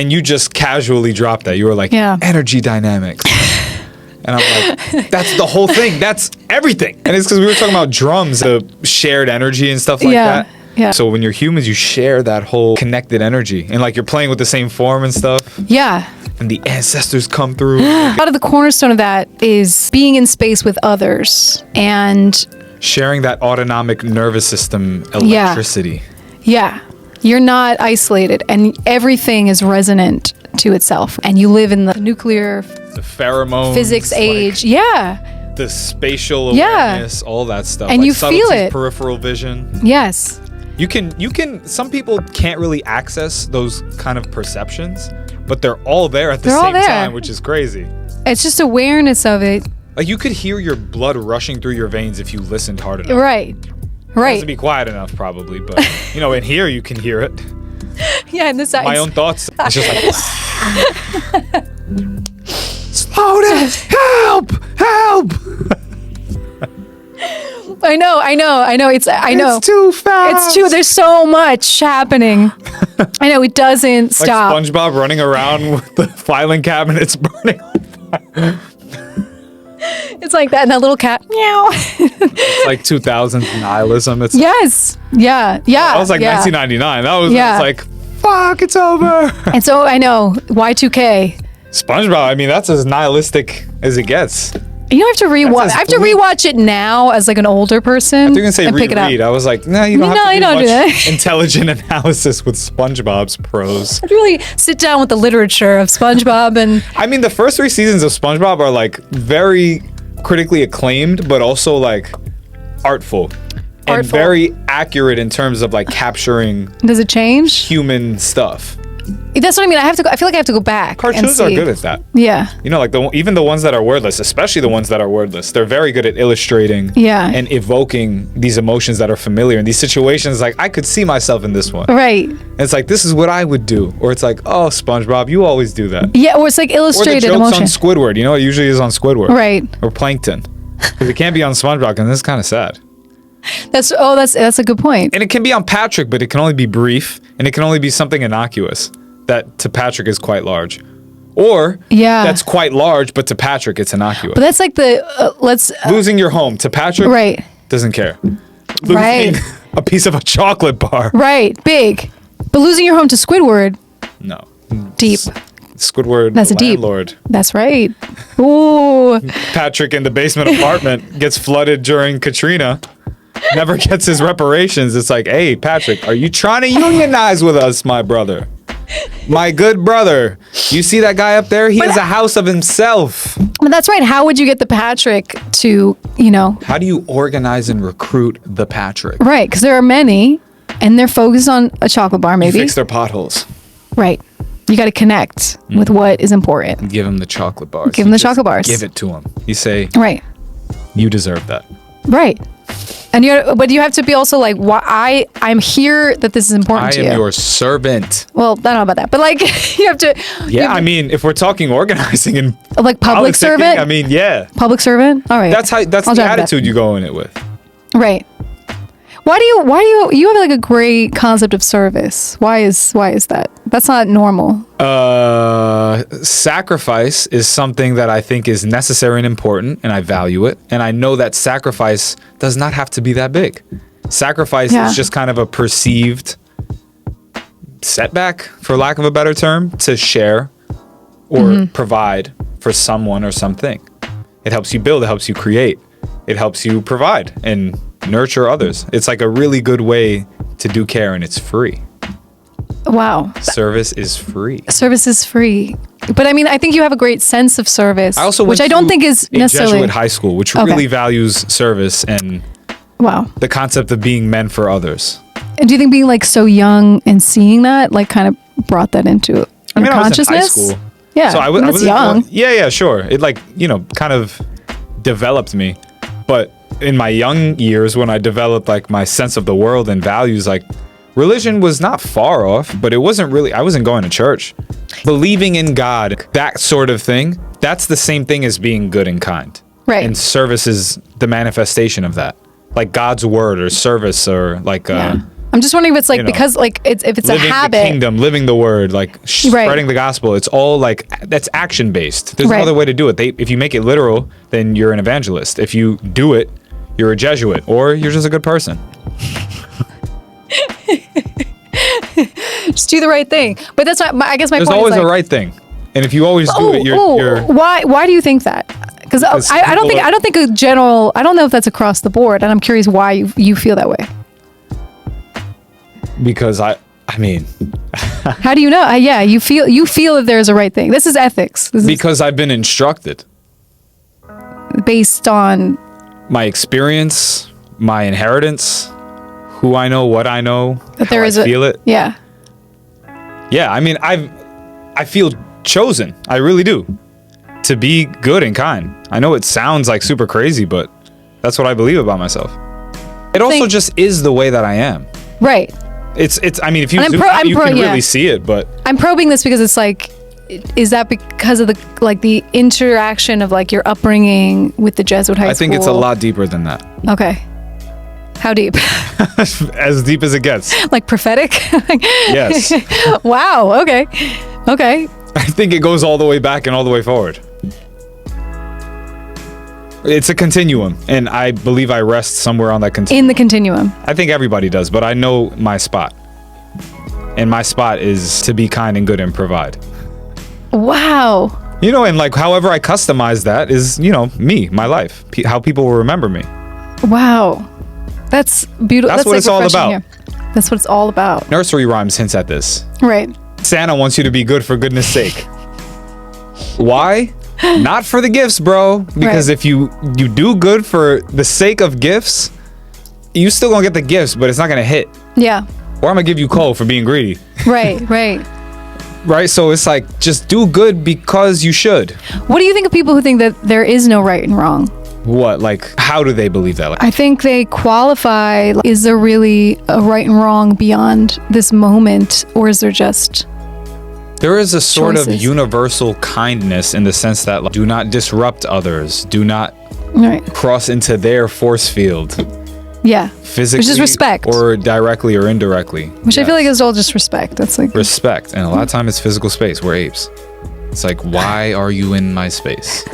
And you just casually dropped that. You were like, energy dynamics. And I'm like, that's the whole thing. That's everything. And it's because we were talking about drums, the shared energy and stuff like that. Yeah. So when you're humans, you share that whole connected energy. And like you're playing with the same form and stuff. Yeah. And the ancestors come through. A lot of the cornerstone of that is being in space with others and sharing that autonomic nervous system electricity. Yeah. You're not isolated and everything is resonant to itself. And you live in the nuclear, the pheromones, physics age. Yeah. The spatial awareness, all that stuff. And like you feel it. Peripheral vision. Yes. You can, some people can't really access those kind of perceptions, but they're all there at the same time, which is crazy. It's just awareness of it. Like you could hear your blood rushing through your veins if you listened hard enough. Right. It has to be quiet enough probably, but you know, in here you can hear it. Yeah, in the sides. My own thoughts. It's just like, slow down, help. I know. It's too fast. There's so much happening. I know, it doesn't stop. Like SpongeBob running around with the filing cabinets burning on fire. It's like that, and that little cat. Meow. It's like 2000s nihilism. It's yes. Yeah. That was like 1999. That was it's like, fuck, it's over. And so I know, Y2K. SpongeBob, I mean, that's as nihilistic as it gets. You don't have to rewatch. I have to rewatch it now as like an older person. You're gonna say reread. I was like, no, you don't have to do much intelligent analysis with SpongeBob's prose. I'd really sit down with the literature of SpongeBob and. I mean, the first 3 seasons of SpongeBob are like very critically acclaimed, but also like artful. And very accurate in terms of like capturing. Does it change? Human stuff. That's what I mean. I feel like I have to go back. Cartoons are good at that. Yeah. You know, like even the ones that are wordless, especially the ones that are wordless, they're very good at illustrating and evoking these emotions that are familiar in these situations. Like, I could see myself in this one. Right. And it's like, this is what I would do. Or it's like, oh, SpongeBob, you always do that. Yeah, or it's like illustrated emotion. Or the jokes on Squidward. You know, it usually is on Squidward. Right. Or Plankton. Because it can't be on SpongeBob, and that's kind of sad. That's a good point. And it can be on Patrick, but it can only be brief, and it can only be something innocuous that to Patrick is quite large. Or that's quite large, but to Patrick it's innocuous. But that's like the losing your home to Patrick, doesn't care. Losing a piece of a chocolate bar, big. But losing your home to Squidward, no, deep. Squidward, that's the a landlord. Deep. That's right. Ooh. Patrick in the basement apartment gets flooded during Katrina. Never gets his reparations. It's like, hey, Patrick, are you trying to unionize with us, my brother? My good brother. You see that guy up there? He has a house of himself. But that's right. How would you get the Patrick to, How do you organize and recruit the Patrick? Right, because there are many, and they're focused on a chocolate bar, maybe. You fix their potholes. Right. You got to connect with what is important. Give him the chocolate bars. Give him the chocolate bars. Give it to him. You say, right. You deserve that. Right. And but you have to be also like, I'm here that this is important to you. I am your servant. Well, I don't know about that, but like you have to. Yeah, I mean, if we're talking organizing and like public servant. I mean, yeah. Public servant. All right. That's the attitude you go in it with. Right. Why do you have like a great concept of service? Why is that? That's not normal. Sacrifice is something that I think is necessary and important, and I value it. And I know that sacrifice does not have to be that big. Sacrifice is just kind of a perceived setback, for lack of a better term, to share or provide for someone or something. It helps you build, it helps you create, it helps you provide and nurture others. It's like a really good way to do care, and it's free. Wow. Service is free. Service is free. But I mean, I think you have a great sense of service, which I don't think is necessarily Jesuit high school, which really values service and the concept of being men for others. And do you think being like so young and seeing that like kind of brought that into your consciousness? I was in high school. Yeah. So I was young. Sure. It like, kind of developed me. But in my young years, when I developed like my sense of the world and values, like religion was not far off, but it wasn't really, I wasn't going to church. Believing in God, that sort of thing, that's the same thing as being good and kind. Right. And service is the manifestation of that. Like God's word or service or like I'm just wondering if it's like You know, because like if it's a living habit. the kingdom, living the word, like spreading the gospel. It's all like that's action based. There's no Right. other way to do it. If you make it literal, then you're an evangelist. If you do it, you're a Jesuit, or you're just a good person. Just do the right thing. But that's not. I guess my There's point always is like, a right thing, and if you always do it, you're Why do you think that? Because I don't think a general. I don't know if that's across the board, and I'm curious why you feel that way. because I mean, How do you know? Yeah, you feel if there's a right thing. This is ethics. This because I've been instructed. is based on. My experience, my inheritance, who I know, what I know, That how there I is feel it. Yeah. Yeah, I mean, I feel chosen. I really do. To be good and kind. I know it sounds like super crazy, but that's what I believe about myself. It also just is the way that I am. Right. It's. I mean, if you And zoom out, you can yeah. really see it, but I'm probing this because it's like, is that because of the interaction of like your upbringing with the Jesuit high school? I think it's a lot deeper than that. Okay. How deep? As deep as it gets. Like prophetic? Yes. Wow. Okay. Okay. I think it goes all the way back and all the way forward. It's a continuum, and I believe I rest somewhere on that continuum. In the continuum. I think everybody does, but I know my spot. And my spot is to be kind and good and provide. Wow. You know, and like however I customize that is, you know, me, my life, how people will remember me. Wow. That's beautiful. That's what like it's all refreshing about. here. That's what it's all about. Nursery rhymes hints at this. Right. Santa wants you to be good for goodness sake. Why? Not for the gifts, bro. Because Right. if you do good for the sake of gifts, you still gonna get the gifts, but it's not gonna hit. Yeah. Or I'm gonna give you coal for being greedy. Right. Right. Right? So it's like, just do good because you should. What do you think of people who think that there is no right and wrong? What? Like, how do they believe that? Like, I think they qualify. Is there really a right and wrong beyond this moment, or is there just there is a sort of choices? universal kindness in the sense that, like, do not disrupt others. Do not right? cross into their force field. Yeah. Physically, Which is respect. or directly or indirectly. Which I feel like is all just respect. That's like respect, and a lot of time it's physical space. We're apes. It's like, why are you in my space?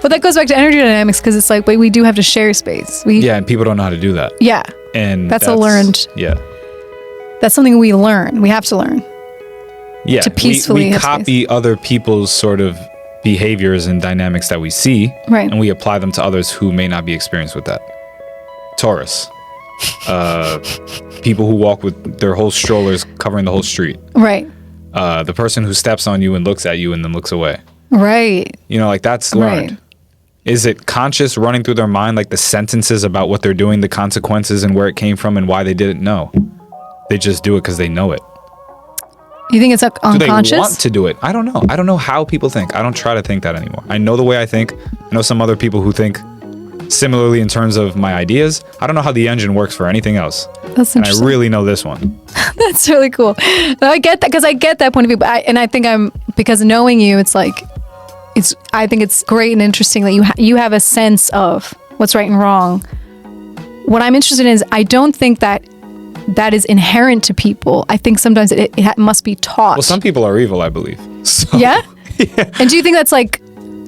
But that goes back to energy dynamics because it's like, wait, we do have to share space. Yeah, and people don't know how to do that. Yeah. And That's a learned. Yeah. That's something we learn. We have to learn. Yeah. To peacefully we have copy other people's sort of behaviors and dynamics that we see, Right. and we apply them to others who may not be experienced with that. Taurus. People who walk with their whole strollers covering the whole street. Right. The person who steps on you and looks at you and then looks away. Right. You know, like, that's learned. Right. Is it conscious running through their mind, like the sentences about what they're doing, the consequences and where it came from and why they did it? No. They just do it because they know it. You think it's like Do they unconscious? want to do it? I don't know. I don't know how people think. I don't try to think that anymore. I know the way I think. I know some other people who think similarly in terms of my ideas. I don't know how the engine works for anything else. That's And I interesting. really know this one. That's really cool. I get that because I get that point of view. But I think because knowing you, it's like, I think it's great and interesting that you have a sense of what's right and wrong. What I'm interested in is I don't think that is inherent to people. I think sometimes it must be taught. Well, some people are evil, I believe. So, Yeah? Yeah. And do you think that's like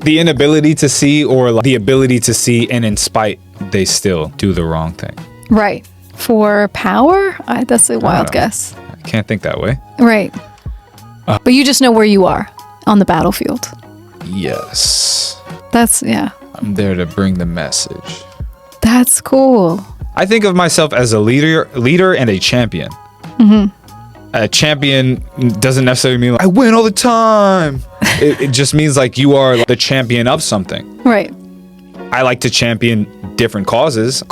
the inability to see, or like the ability to see, and in spite, they still do the wrong thing. right for power? That's a wild know. guess. I can't think that way. Right. But you just know where you are on the battlefield. Yes. That's, yeah. I'm there to bring the message. That's cool. I think of myself as a leader and a champion. A champion doesn't necessarily mean like, I win all the time. It just means like you are the champion of something. Right. I like to champion different causes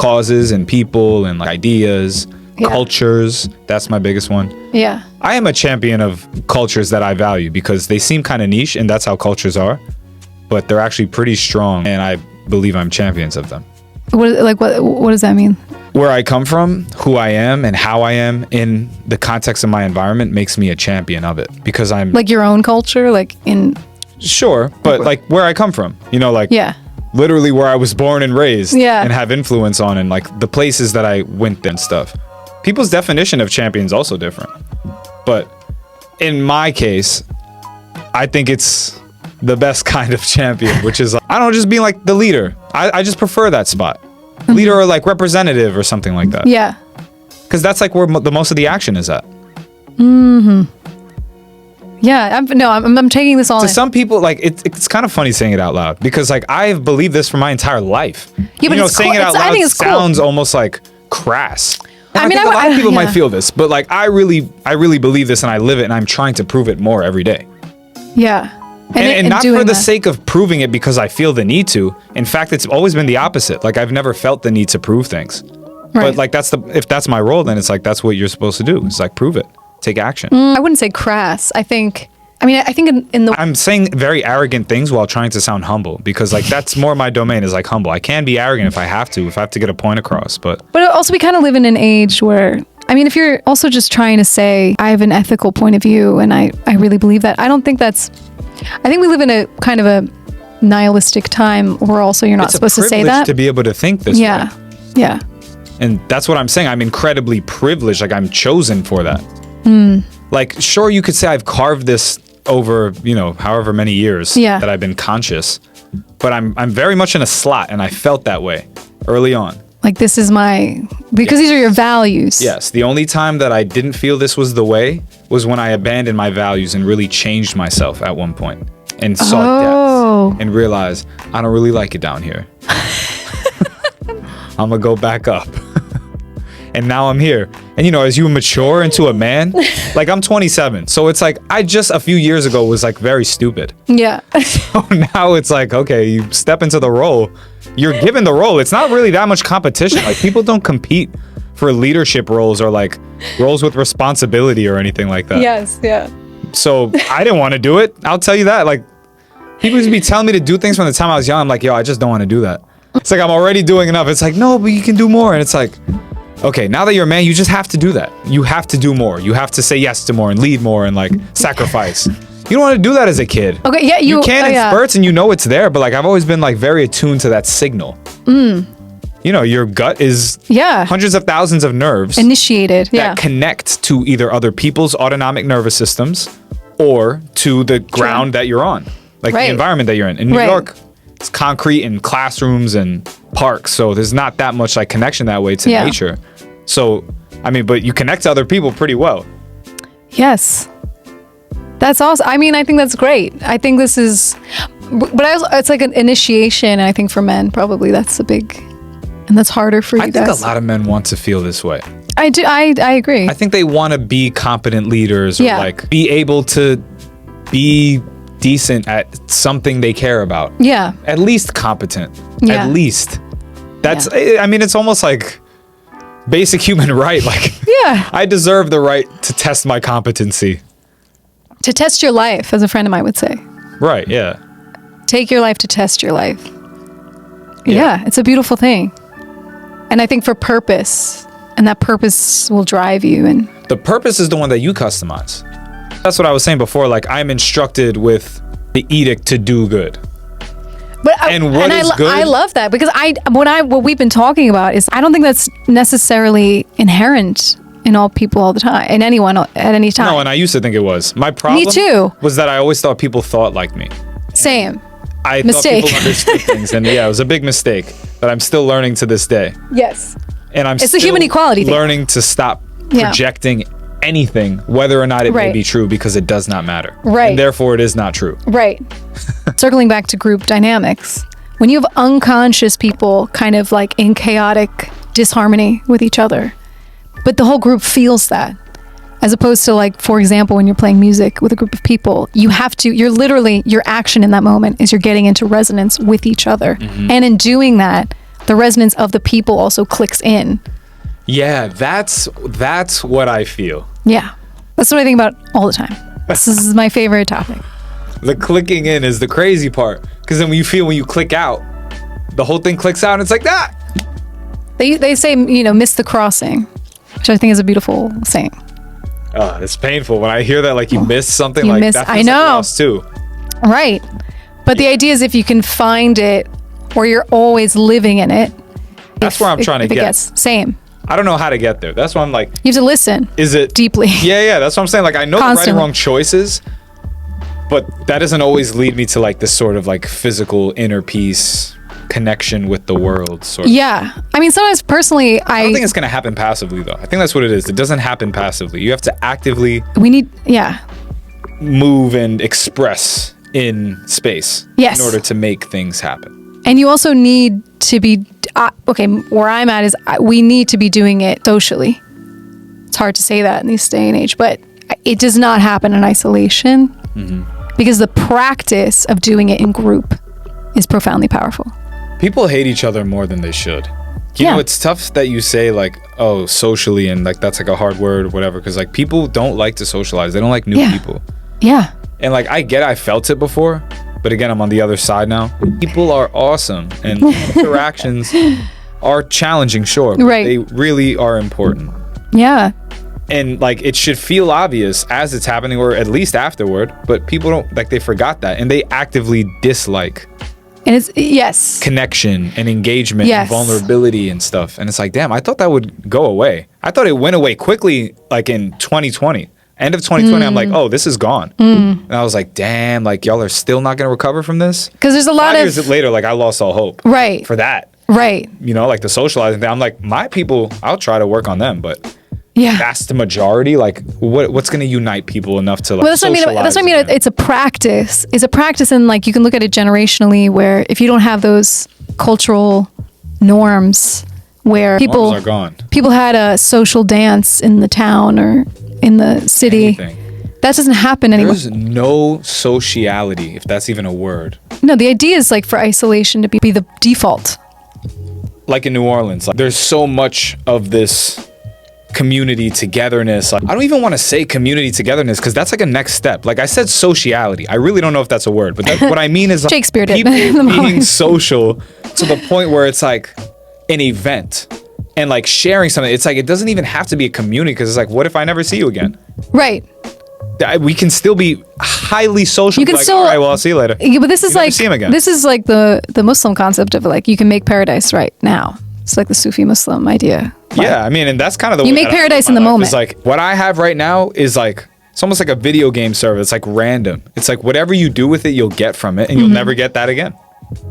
and people and like ideas, Yeah. cultures. That's my biggest one. Yeah. I am a champion of cultures that I value because they seem kind of niche, and that's how cultures are, but they're actually pretty strong, and I believe I'm champions of them. What does that mean? Where I come from, who I am, and how I am in the context of my environment makes me a champion of it because I'm Like your own culture, like in sure, but like where I come from, you know, like yeah. literally where I was born and raised, Yeah. and have influence on, and like the places that I went and stuff. people's definition of champion is also different. But in my case, I think it's the best kind of champion, which is, I don't know, just being like the leader. I just prefer that spot. Leader or like representative or something like that. Yeah. Because that's like where the most of the action is at. Yeah, I'm taking this all To in. some people, like it's kind of funny saying it out loud because like I've believed this for my entire life. Yeah, but it's saying cool. it out I loud think it's cool. sounds almost like crass. And I mean, think a lot of people yeah. might feel this, but like I really believe this and I live it and I'm trying to prove it more every day. Yeah. And not doing for the that. sake of proving it because I feel the need to. In fact, it's always been the opposite. Like I've never felt the need to prove things. Right. But like if that's my role, then it's like that's what you're supposed to do. It's like prove it. Take action. I wouldn't say crass. I think in the I'm saying very arrogant things while trying to sound humble because like that's more my domain is like humble. I can be arrogant if I have to get a point across, but also we kind of live in an age where, I mean, if you're also just trying to say I have an ethical point of view and I really believe that, I think we live in a kind of a nihilistic time where also you're not it's supposed a to say privilege that. to be able to think this way. Yeah. And that's what I'm saying. I'm incredibly privileged. Like I'm chosen for that. Like, sure, you could say I've carved this over, however many years that I've been conscious, but I'm very much in a slot, and I felt that way early on. Like this is because these are your values. Yes. The only time that I didn't feel this was the way was when I abandoned my values and really changed myself at one point and saw depth and realized I don't really like it down here. I'm gonna go back up. And now I'm here. And as you mature into a man, like I'm 27. So it's like I just a few years ago was like very stupid. Yeah. So now it's like, okay, you step into the role. You're given the role. It's not really that much competition. Like people don't compete for leadership roles or like roles with responsibility or anything like that. Yes, yeah. So I didn't want to do it. I'll tell you that. Like people used to be telling me to do things from the time I was young. I'm like, yo, I just don't want to do that. It's like I'm already doing enough. It's like, no, but you can do more. And it's like, okay, now that you're a man, you just have to do that. You have to do more. You have to say yes to more and lead more and like sacrifice. You don't want to do that as a kid. Okay, yeah, you can in spurts and it's there, but like I've always been like very attuned to that signal. Your gut is hundreds of thousands of nerves initiated that connect to either other people's autonomic nervous systems or to the ground that you're on, like the environment that you're in. In New York, it's concrete and classrooms and parks, so there's not that much like connection that way to nature. So I mean, but you connect to other people pretty well. Yes, that's awesome. I mean, I think that's great. I think this is, but it's like an initiation, and I think for men probably that's a big, and that's harder for you guys. I think a lot of men want to feel this way. I do. I agree. I think they want to be competent leaders or like be able to be decent at something they care about. Yeah. At least competent. Yeah. At least. That's, I mean, it's almost like basic human right. Like, I deserve the right to test my competency. To test your life, as a friend of mine would say. Right, yeah. Take your life to test your life. Yeah, it's a beautiful thing. And I think for purpose, and that purpose will drive you. And the purpose is the one that you customize. That's what I was saying before. Like I'm instructed with the edict to do good. But good? I love that because what we've been talking about is I don't think that's necessarily inherent in all people all the time, in anyone at any time. No, and I used to think it was. My problem Me too. Was that I always thought people thought like me. Same. I Mistake. thought people understood things, and it was a big mistake that I'm still learning to this day. Yes. And it's a human equality thing. Learning to stop projecting anything, whether or not it may be true, because it does not matter. Right. And therefore, it is not true. Right. Circling back to group dynamics, when you have unconscious people kind of like in chaotic disharmony with each other, but the whole group feels that, as opposed to like, for example, when you're playing music with a group of people, your action in that moment is you're getting into resonance with each other. Mm-hmm. And in doing that, the resonance of the people also clicks in. Yeah, that's what I feel. Yeah. That's what I think about all the time. This is my favorite topic. The clicking in is the crazy part. Because then when you click out, the whole thing clicks out and it's like that. They say, miss the crossing, which I think is a beautiful saying. Oh, it's painful when I hear that, like you missed something that feels I know. like a loss too. Right. But the idea is if you can find it or you're always living in it. That's where I'm trying to get. Same. I don't know how to get there. That's why I'm like, You have to listen. is it deeply? Yeah, that's what I'm saying. Like, I know the right and Constantly. wrong choices, but that doesn't always lead me to like this sort of like physical inner peace connection with the world sort of. Yeah. I mean, sometimes personally, I don't think it's gonna happen passively though. I think that's what it is. It doesn't happen passively. You have to actively we need, yeah. move and express in space Yes. in order to make things happen. And you also need to be, okay, where I'm at is we need to be doing it socially. It's hard to say that in this day and age, but it does not happen in isolation because the practice of doing it in group is profoundly powerful. People hate each other more than they should. You know, it's tough that you say like, oh, socially, and like that's like a hard word or whatever, because like people don't like to socialize. They don't like new people. Yeah. And like I felt it before, but again, I'm on the other side now. People are awesome, and interactions are challenging, sure, but Right. they really are important. Yeah. And like it should feel obvious as it's happening, or at least afterward, but people don't, like, they forgot that, and they actively dislike And it's, yes. connection and engagement and Yes. vulnerability and stuff. And it's like, damn, I thought that would go away. I thought it went away quickly, like in 2020. End of 2020, I'm like, oh, this is gone. And I was like, damn, like y'all are still not gonna recover from this? Because there's a lot 5 of, years later, like I lost all hope. Right. For that. right. You know, like the socializing thing. I'm like, my people, I'll try to work on them, but Yeah. that's the majority. Like what's gonna unite people enough to like Well, that's what I mean. That's what I mean. again? It's a practice. It's a practice, and like you can look at it generationally, where if you don't have those cultural norms, where Norms are gone. people had a social dance in the town or in the city, Anything. that doesn't happen anymore. There's no sociality, if that's even a word. No, the idea is like for isolation to be the default. Like in New Orleans, like, there's so much of this community togetherness. Like, I don't even want to say community togetherness because that's like a next step. Like I said, sociality. I really don't know if that's a word, but what I mean is like, Shakespeare did people in the being moment. social to the point where it's like an event and like sharing something. It's like it doesn't even have to be a community, because it's like, what if I never see you again? Right. We can still be highly social. You can like, still. all right, well, I'll see you later. Yeah, but this is You never like see him again. this is like the Muslim concept of like you can make paradise right now. It's like the Sufi Muslim idea. Yeah, I mean, and that's kind of the You way make that I live paradise my in the life. moment. It's like what I have right now is like it's almost like a video game server. It's like random. It's like whatever you do with it, you'll get from it, and you'll never get that again.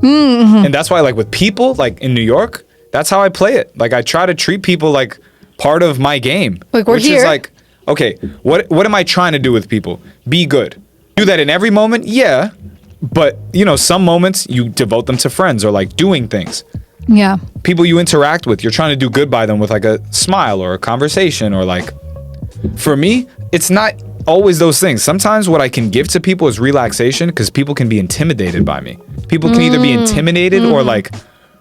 And that's why, like with people, like in New York, that's how I play it. Like I try to treat people like part of my game. Like, we're which here. is like, okay, what am I trying to do with people? Be good. Do that in every moment, yeah. But you know, some moments you devote them to friends or like doing things. Yeah. People you interact with, you're trying to do good by them with like a smile or a conversation, or like, for me, it's not always those things. Sometimes what I can give to people is relaxation, because people can be intimidated by me. People can either be intimidated or like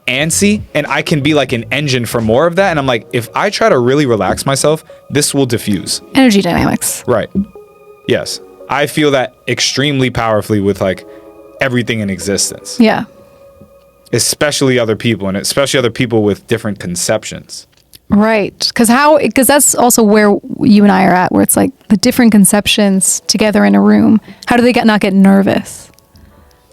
antsy, and I can be like an engine for more of that. And I'm like, if I try to really relax myself, this will diffuse. Energy dynamics. Right. Yes. I feel that extremely powerfully with like everything in existence. Yeah. Especially other people, and especially other people with different conceptions. Right. Because that's also where you and I are at, where it's like the different conceptions together in a room. How do they not get nervous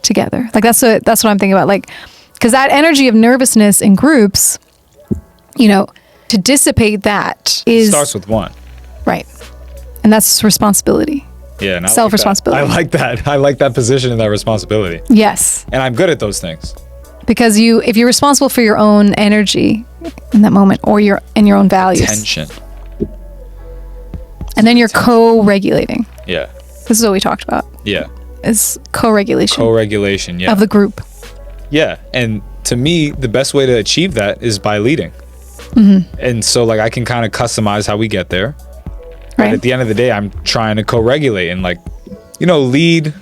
together? Like that's what I'm thinking about. Like, because that energy of nervousness in groups, you know, to dissipate that is Starts with one. right, and that's responsibility. Yeah, and I Self-responsibility. Like that. I like that. I like that position and that responsibility. Yes, And I'm good at those things. because if you're responsible for your own energy in that moment, or your own values, Tension. and then you're co-regulating. Yeah. This is what we talked about. Yeah. Is co-regulation Co-regulation. Yeah. of the group. Yeah. And to me, the best way to achieve that is by leading. And so like I can kind of customize how we get there. But Right. at the end of the day, I'm trying to co-regulate and like, you know, lead,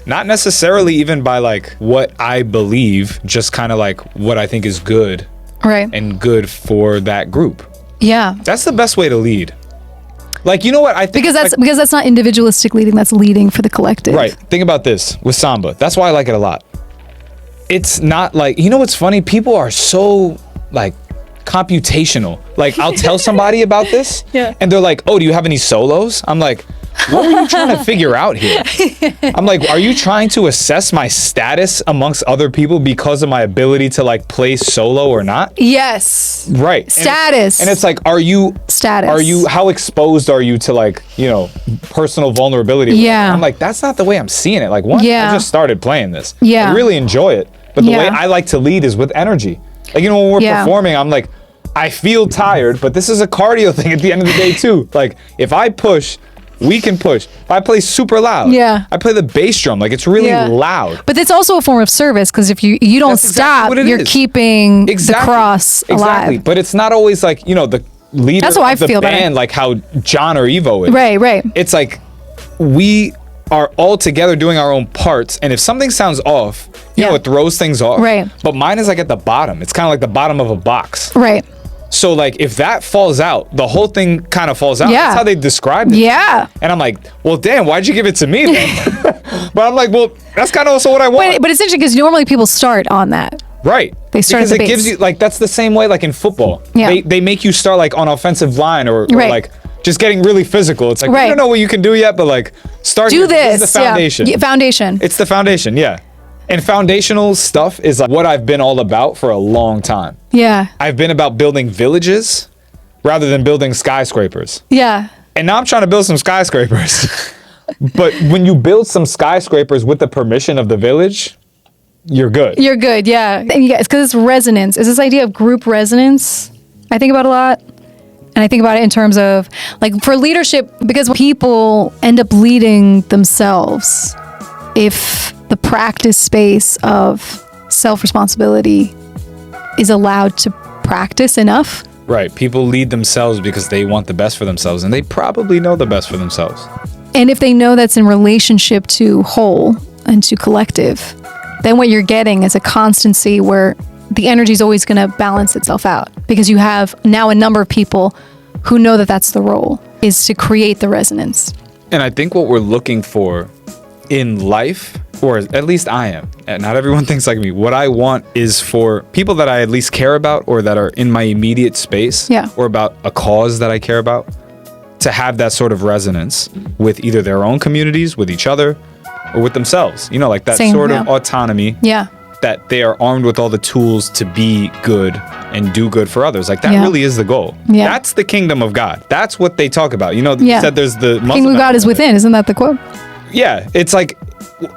not necessarily even by like what I believe, just kind of like what I think is good Right. and good for that group. Yeah. That's the best way to lead. Like, you know what? I think Because that's not individualistic leading, that's leading for the collective. right. Think about this with Samba. That's why I like it a lot. It's not like, you know what's funny? People are so like computational. Like I'll tell somebody about this Yeah. and they're like, oh, do you have any solos? I'm like, what were you trying to figure out here? I'm like, are you trying to assess my status amongst other people because of my ability to like play solo or not? Yes. Right. Status. And it's like, how exposed are you to like, you know, personal vulnerability? Yeah. I'm like, that's not the way I'm seeing it. Like, one, Yeah. I just started playing this. Yeah. I really enjoy it. But the Yeah. way I like to lead is with energy. Like, you know, when we're performing, I'm like, I feel tired, but this is a cardio thing at the end of the day too. Like, if I push, we can push. If I play super loud, I play the bass drum. Like, it's really loud. But it's also a form of service, because if you don't That's exactly stop, what it you're is. keeping the cross alive. Exactly. But it's not always like, you know, the leader That's how I of the feel about band, it. like how John or Evo is. Right. It's like we are all together doing our own parts, and if something sounds off, you know, it throws things off. Right. But mine is like at the bottom. It's kind of like the bottom of a box. Right. So like if that falls out, the whole thing kind of falls out. Yeah. That's how they described it. Yeah. And I'm like, well, damn, why'd you give it to me then? But I'm like, well, that's kind of also what I want. But it's interesting because normally people start on that. Right. They start because at the it gives base. you like, that's the same way like in football. Yeah. They make you start like on offensive line or like just getting really physical. It's like, you don't know what you can do yet, but like start Do here. this. This is the foundation. Yeah. Foundation. It's the foundation. Yeah. And foundational stuff is like what I've been all about for a long time. Yeah. I've been about building villages rather than building skyscrapers. Yeah. And now I'm trying to build some skyscrapers. But when you build some skyscrapers with the permission of the village, you're good. You're good, yeah. And you guys, because it's resonance. It's this idea of group resonance I think about a lot. And I think about it in terms of, like, for leadership, because people end up leading themselves if the practice space of self-responsibility is allowed to practice enough. Right. People lead themselves because they want the best for themselves, and they probably know the best for themselves. And if they know that's in relationship to whole and to collective, then what you're getting is a constancy where the energy is always going to balance itself out, because you have now a number of people who know that that's the role, is to create the resonance. And I think what we're looking for in life, or at least I am, and not everyone thinks like me, what I want is for people that I at least care about or that are in my immediate space, or about a cause that I care about, to have that sort of resonance with either their own communities, with each other, or with themselves. You know, like that sort of autonomy. Yeah. That they are armed with all the tools to be good and do good for others. Like, that really is the goal. Yeah. That's the kingdom of God. That's what they talk about. You know, you said there's the Muslim Kingdom of God is within. Isn't that the quote? Yeah. It's like,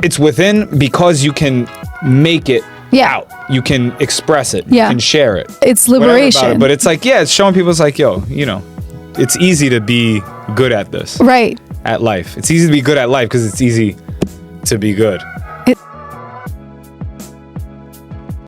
it's within because you can make it out. You can express it. You can share it. It's liberation. About it. But it's like, it's showing people, it's like, yo, you know, it's easy to be good at this. Right. At life. It's easy to be good at life because it's easy to be good.